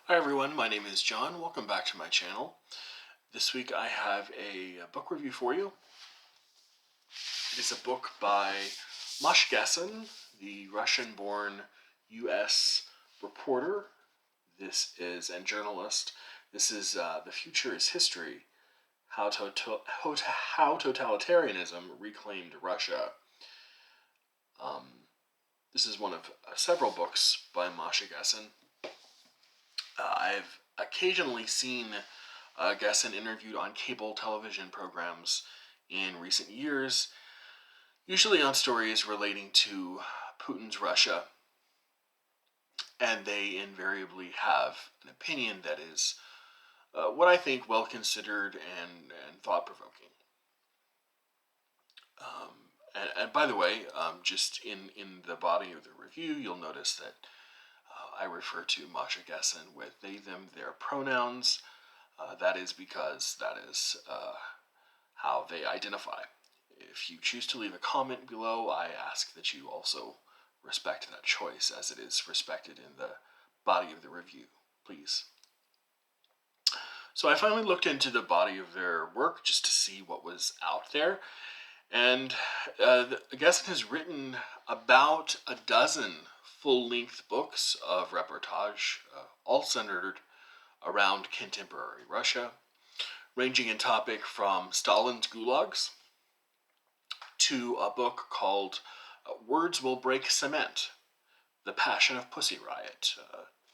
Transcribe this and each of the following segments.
Hi everyone, my name is John. Welcome back to my channel. This week I have a book review for you. It is a book by Masha Gessen, the Russian-born U.S. reporter. And journalist. This is The Future is History, How Totalitarianism Reclaimed Russia. This is one of several books by Masha Gessen. I've occasionally seen Gessen interviewed on cable television programs in recent years, usually on stories relating to Putin's Russia, and they invariably have an opinion that is what I think well considered and thought-provoking. And by the way, just in the body of the review, you'll notice that I refer to Masha Gessen with they, them, their pronouns. That is because that is how they identify. If you choose to leave a comment below, I ask that you also respect that choice as it is respected in the body of the review, please. So I finally looked into the body of their work just to see what was out there. And Gessen has written about a dozen full-length books of reportage, all centered around contemporary Russia, ranging in topic from Stalin's gulags to a book called Words Will Break Cement, The Passion of Pussy Riot,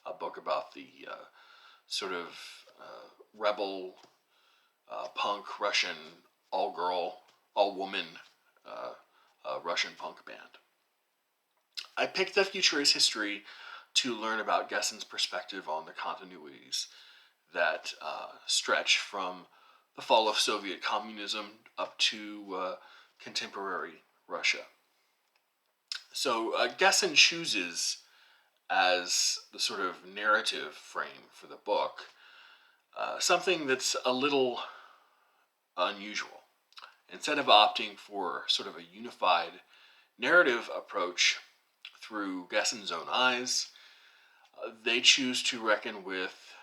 a book about the sort of rebel punk Russian all-girl, all-woman Russian punk band. I picked The Future is History to learn about Gessen's perspective on the continuities that stretch from the fall of Soviet communism up to contemporary Russia. So Gessen chooses as the sort of narrative frame for the book something that's a little unusual. Instead of opting for sort of a unified narrative approach through Gessen's own eyes, they choose to reckon with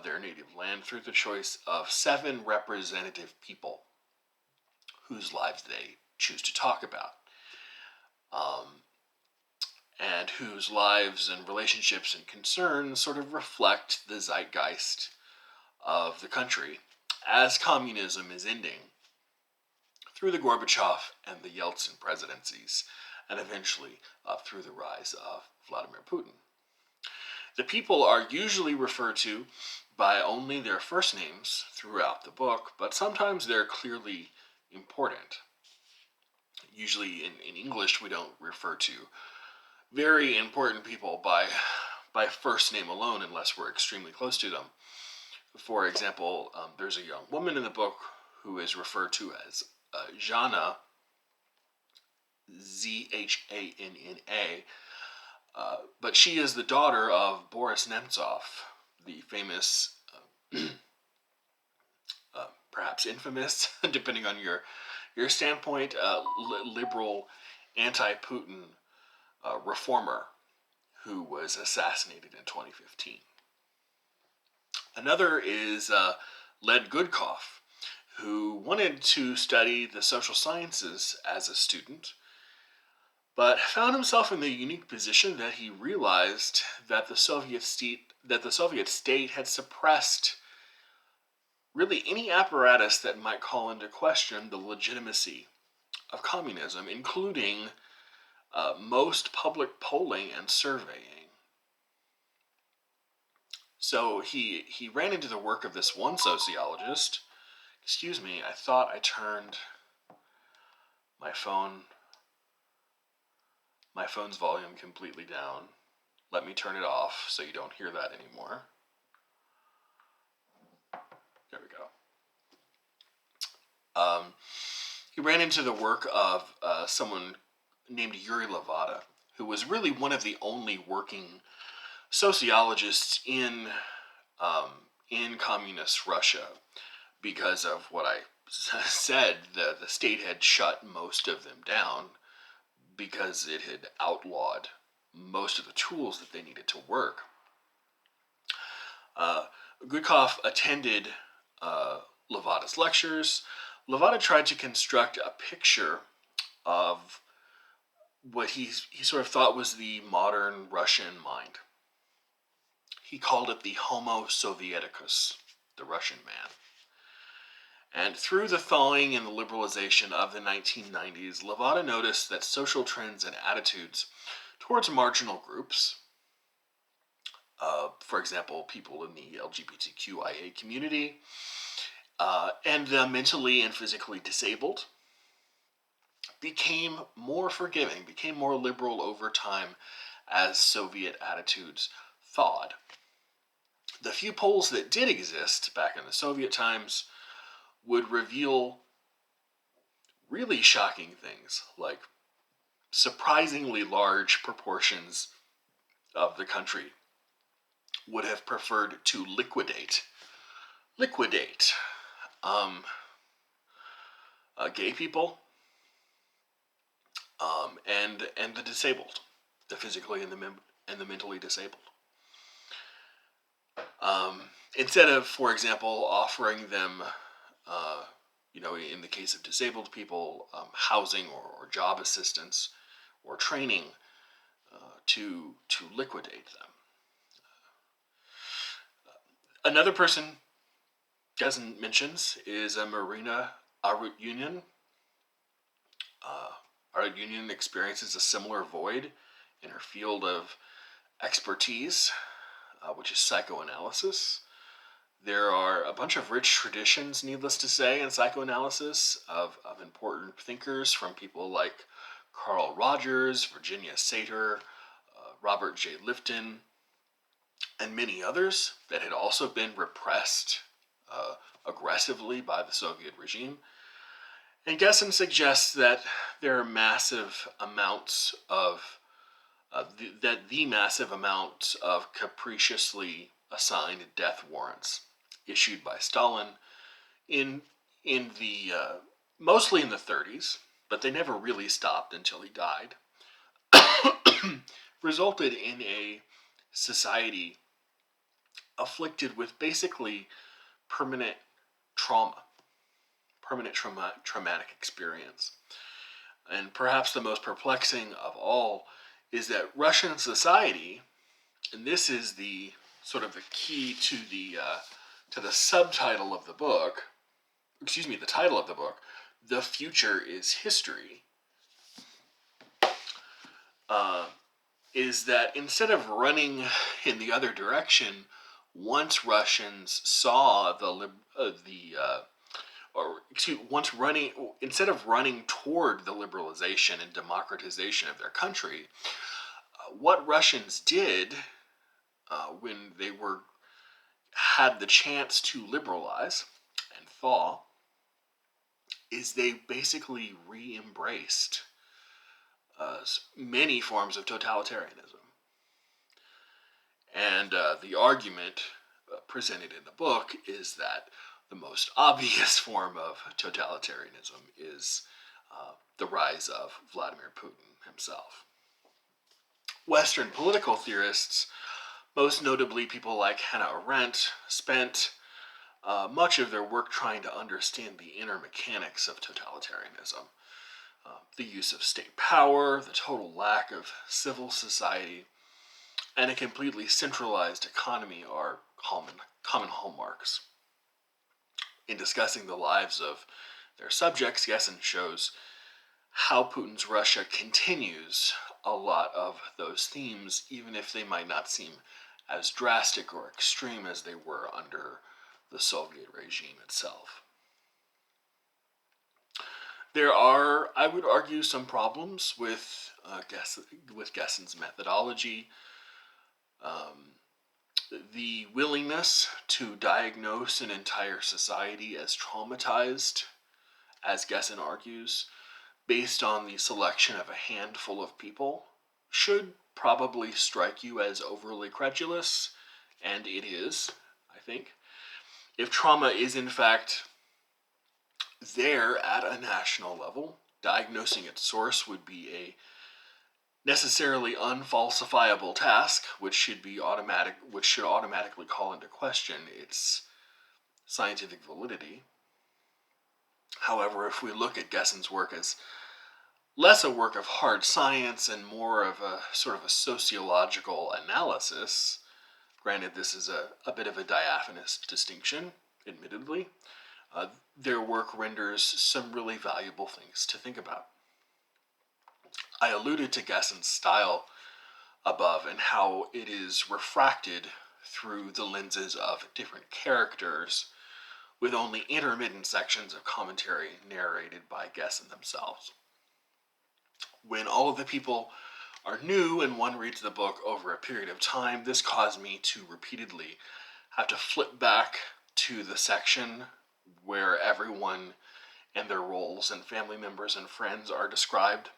their native land through the choice of 7 representative people whose lives they choose to talk about, and whose lives and relationships and concerns sort of reflect the zeitgeist of the country as communism is ending through the Gorbachev and the Yeltsin presidencies, and eventually through the rise of Vladimir Putin. The people are usually referred to by only their first names throughout the book, but sometimes they're clearly important. Usually in English, we don't refer to very important people by first name alone unless we're extremely close to them. For example, there's a young woman in the book who is referred to as Zhanna, Zhanna, but she is the daughter of Boris Nemtsov, the famous, perhaps infamous, depending on your standpoint, liberal, anti-Putin reformer who was assassinated in 2015. Another is Led Goodkoff, who wanted to study the social sciences as a student, but found himself in the unique position that he realized that the Soviet state had suppressed really any apparatus that might call into question the legitimacy of communism, including most public polling and surveying. So he ran into the work of this one sociologist. Excuse me, I thought I turned my phone's volume completely down. Let me turn it off so you don't hear that anymore. There we go. He ran into the work of someone named Yuri Levada, who was really one of the only working sociologists in communist Russia. Because of what I said, the state had shut most of them down because it had outlawed most of the tools that they needed to work. Goodkoff attended Levada's lectures. Levada tried to construct a picture of what he sort of thought was the modern Russian mind. He called it the Homo Sovieticus, the Russian man. And through the thawing and the liberalization of the 1990s, Levada noticed that social trends and attitudes towards marginal groups, for example, people in the LGBTQIA community, and the mentally and physically disabled, became more forgiving, became more liberal over time as Soviet attitudes thawed. The few polls that did exist back in the Soviet times would reveal really shocking things, like surprisingly large proportions of the country would have preferred to liquidate gay people, and the disabled, the physically and the mentally disabled. Instead of, for example, offering them, in the case of disabled people, housing or job assistance or training to liquidate them. Another person Gessen mentions is Marina Arutyunian. Arutyunian experiences a similar void in her field of expertise, which is psychoanalysis. There are a bunch of rich traditions, needless to say, in psychoanalysis of important thinkers from people like Carl Rogers, Virginia Satir, Robert J. Lifton, and many others that had also been repressed aggressively by the Soviet regime. And Gessen suggests that there are massive amounts of the massive amount of capriciously assigned death warrants issued by Stalin in the mostly in the 30s, but they never really stopped until he died, resulted in a society afflicted with basically permanent traumatic experience. And perhaps the most perplexing of all is that Russian society, and this is the sort of the key to the subtitle of the book, the title of the book, "The Future is History," is that instead of running in the other direction, once Russians saw instead of running toward the liberalization and democratization of their country, what Russians did when they had the chance to liberalize and thaw is they basically re-embraced many forms of totalitarianism. And the argument presented in the book is that the most obvious form of totalitarianism is the rise of Vladimir Putin himself. Western political theorists, most notably people like Hannah Arendt, spent much of their work trying to understand the inner mechanics of totalitarianism. The use of state power, the total lack of civil society, and a completely centralized economy are common hallmarks. In discussing the lives of their subjects, Gessen shows how Putin's Russia continues a lot of those themes, even if they might not seem as drastic or extreme as they were under the Soviet regime itself. There are, I would argue, some problems with Gessen's methodology. The willingness to diagnose an entire society as traumatized, as Gessen argues, based on the selection of a handful of people, should probably strike you as overly credulous, and it is, I think. If trauma is in fact there at a national level, diagnosing its source would be a necessarily unfalsifiable task, which should automatically call into question its scientific validity. However, if we look at Gessen's work as less a work of hard science and more of a sort of a sociological analysis, granted this is a bit of a diaphanous distinction, admittedly, their work renders some really valuable things to think about. I alluded to Gessen's style above and how it is refracted through the lenses of different characters, with only intermittent sections of commentary narrated by Gessen themselves. When all of the people are new and one reads the book over a period of time, this caused me to repeatedly have to flip back to the section where everyone and their roles and family members and friends are described.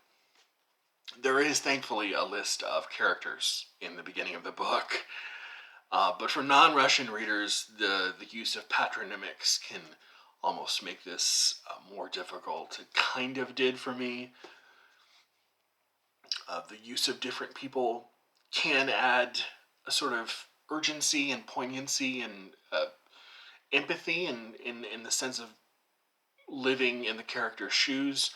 There is thankfully a list of characters in the beginning of the book, but for non-Russian readers, the use of patronymics can almost make this more difficult. It kind of did for me. The use of different people can add a sort of urgency and poignancy and empathy in the sense of living in the character's shoes,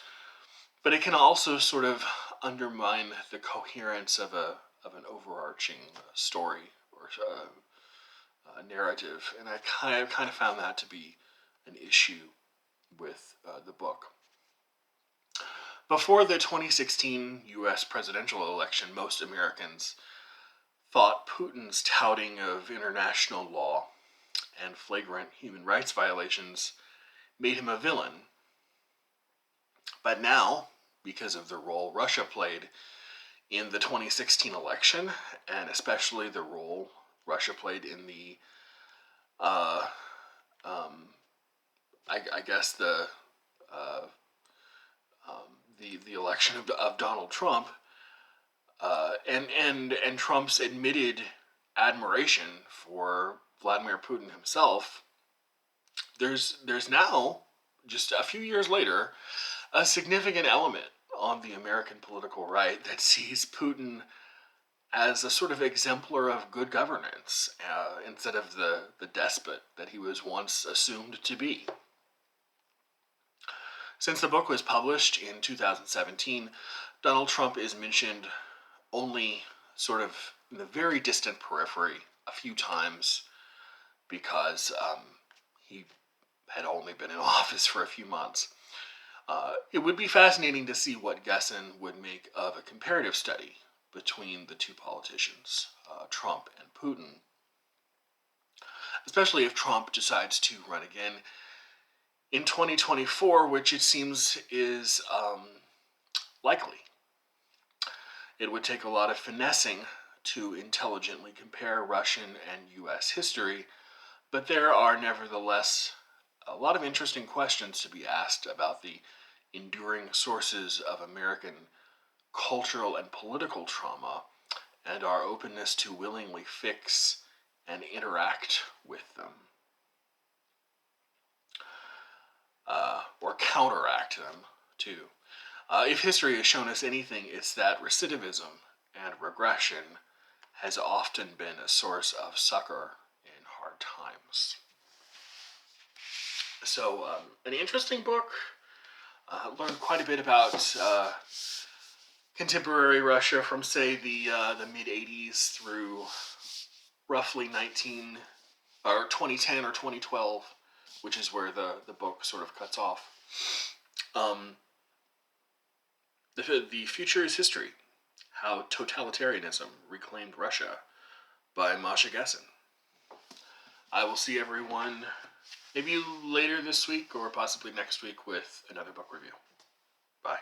but it can also sort of undermine the coherence of an overarching story or narrative, and I kind of found that to be an issue with the book. Before the 2016 U.S. presidential election, most Americans thought Putin's touting of international law and flagrant human rights violations made him a villain. But now, because of the role Russia played in the 2016 election, and especially the role Russia played in the, I guess the election of Donald Trump, and Trump's admitted admiration for Vladimir Putin himself, there's now, just a few years later, a significant element on the American political right that sees Putin as a sort of exemplar of good governance instead of the despot that he was once assumed to be. Since the book was published in 2017, Donald Trump is mentioned only sort of in the very distant periphery a few times because he had only been in office for a few months. It would be fascinating to see what Gessen would make of a comparative study between the two politicians, Trump and Putin, especially if Trump decides to run again in 2024, which it seems is likely. It would take a lot of finessing to intelligently compare Russian and U.S. history, but there are nevertheless a lot of interesting questions to be asked about the enduring sources of American cultural and political trauma and our openness to willingly fix and interact with them. Or counteract them, too. If history has shown us anything, it's that recidivism and regression has often been a source of succor in hard times. So, an interesting book. Learned quite a bit about contemporary Russia from, say, the mid-'80s through roughly 2010 or 2012, which is where the book sort of cuts off. The Future is History, How Totalitarianism Reclaimed Russia by Masha Gessen. I will see everyone maybe later this week or possibly next week with another book review. Bye.